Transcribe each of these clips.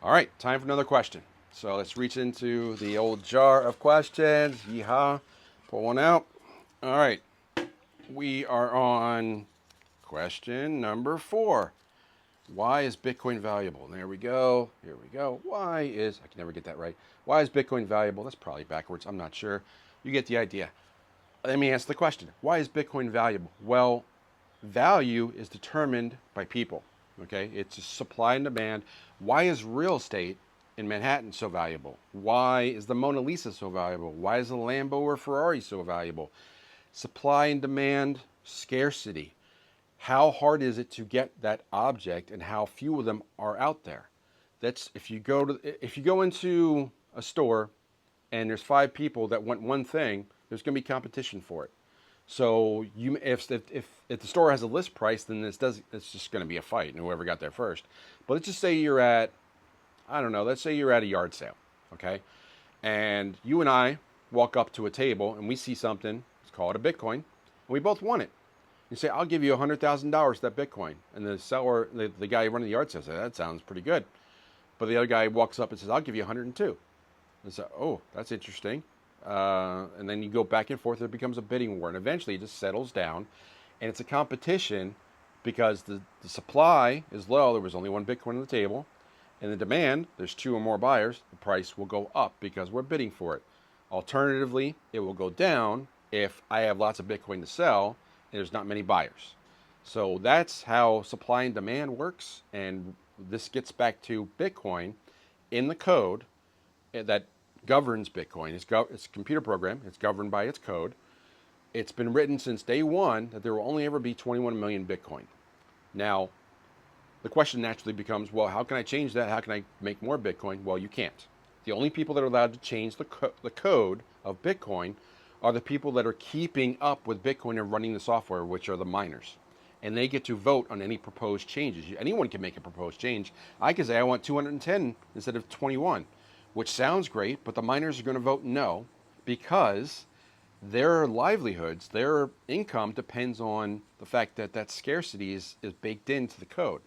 All right, time for another question. So let's reach into the old jar of questions. Yeehaw. Pull one out. All right, we are on question number 4. Why is Bitcoin valuable? There we go. Here we go. I can never get that right. Why is Bitcoin valuable? That's probably backwards. I'm not sure. You get the idea. Let me answer the question. Why is Bitcoin valuable? Well, value is determined by people. Okay, it's supply and demand. Why is real estate in Manhattan so valuable? Why is the Mona Lisa so valuable? Why is a Lambo or Ferrari so valuable? Supply and demand, scarcity. How hard is it to get that object, and how few of them are out there? That's if you go into a store and there's 5 people that want one thing, there's going to be competition for it. So if the store has a list price, then it's just going to be a fight, and whoever got there first. But let's just say you're at, I don't know, let's say you're at a yard sale, okay, and you and I walk up to a table and we see something. Let's call it a Bitcoin, and we both want it. You say, I'll give you $100,000 for that Bitcoin, and the seller, the guy running the yard sale, says, that sounds pretty good. But the other guy walks up and says, I'll give you 102. And so, oh, that's interesting. And then you go back and forth. It becomes a bidding war, and eventually it just settles down, and it's a competition because the supply is low. There was only one Bitcoin on the table, and the demand, there's 2 or more buyers. The price will go up because we're bidding for it. Alternatively, it will go down if I have lots of Bitcoin to sell and there's not many buyers. So that's how supply and demand works, and this gets back to Bitcoin in the code that governs Bitcoin. It's a computer program. It's governed by its code. It's been written since day one that there will only ever be 21 million Bitcoin. Now, the question naturally becomes, well, how can I change that? How can I make more Bitcoin? Well, you can't. The only people that are allowed to change the code of Bitcoin are the people that are keeping up with Bitcoin and running the software, which are the miners. And they get to vote on any proposed changes. Anyone can make a proposed change. I can say I want 210 instead of 21, which sounds great, but the miners are going to vote no because their livelihoods, their income depends on the fact that that scarcity is baked into the code.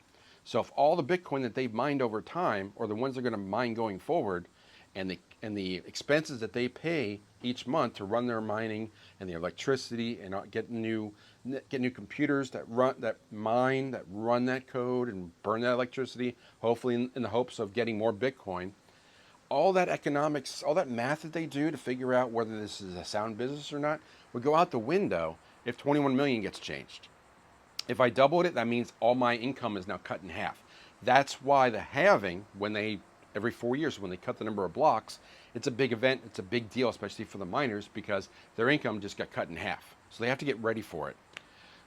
So if all the Bitcoin that they've mined over time, or the ones they're going to mine going forward, and the expenses that they pay each month to run their mining and the electricity and get new computers that run that code and burn that electricity, hopefully in the hopes of getting more Bitcoin. All that economics, all that math that they do to figure out whether this is a sound business or not would go out the window if 21 million gets changed. If I doubled it, that means all my income is now cut in half. That's why the halving, every 4 years, when they cut the number of blocks, it's a big event. It's a big deal, especially for the miners, because their income just got cut in half. So they have to get ready for it.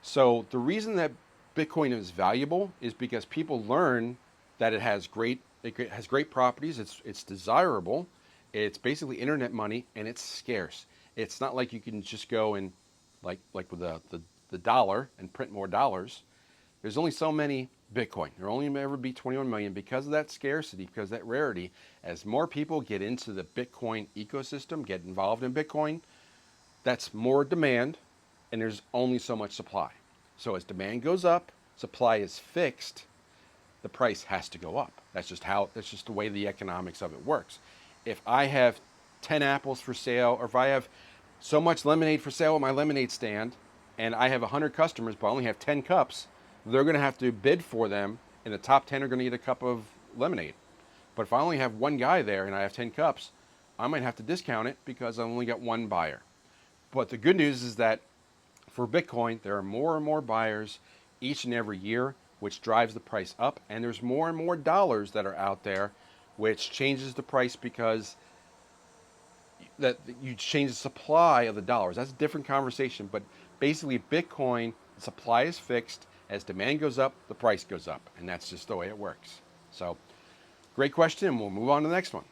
So the reason that Bitcoin is valuable is because people learn that it has great properties. It's desirable. It's basically internet money, and it's scarce. It's not like you can just go and like with the dollar and print more dollars. There's only so many Bitcoin. There will only ever be 21 million because of that scarcity, because of that rarity. As more people get into the Bitcoin ecosystem, get involved in Bitcoin, that's more demand, and there's only so much supply. So as demand goes up, supply is fixed, the price has to go up. That's just the way the economics of it works. If I have 10 apples for sale, or if I have so much lemonade for sale at my lemonade stand, and I have 100 customers, but I only have 10 cups, they're going to have to bid for them, and the top 10 are going to get a cup of lemonade. But if I only have one guy there and I have 10 cups, I might have to discount it because I only got one buyer. But the good news is that for Bitcoin, there are more and more buyers each and every year, which drives the price up. And there's more and more dollars that are out there, which changes the price because that you change the supply of the dollars. That's a different conversation. But basically, Bitcoin, the supply is fixed. As demand goes up, the price goes up. And that's just the way it works. So, great question. We'll move on to the next one.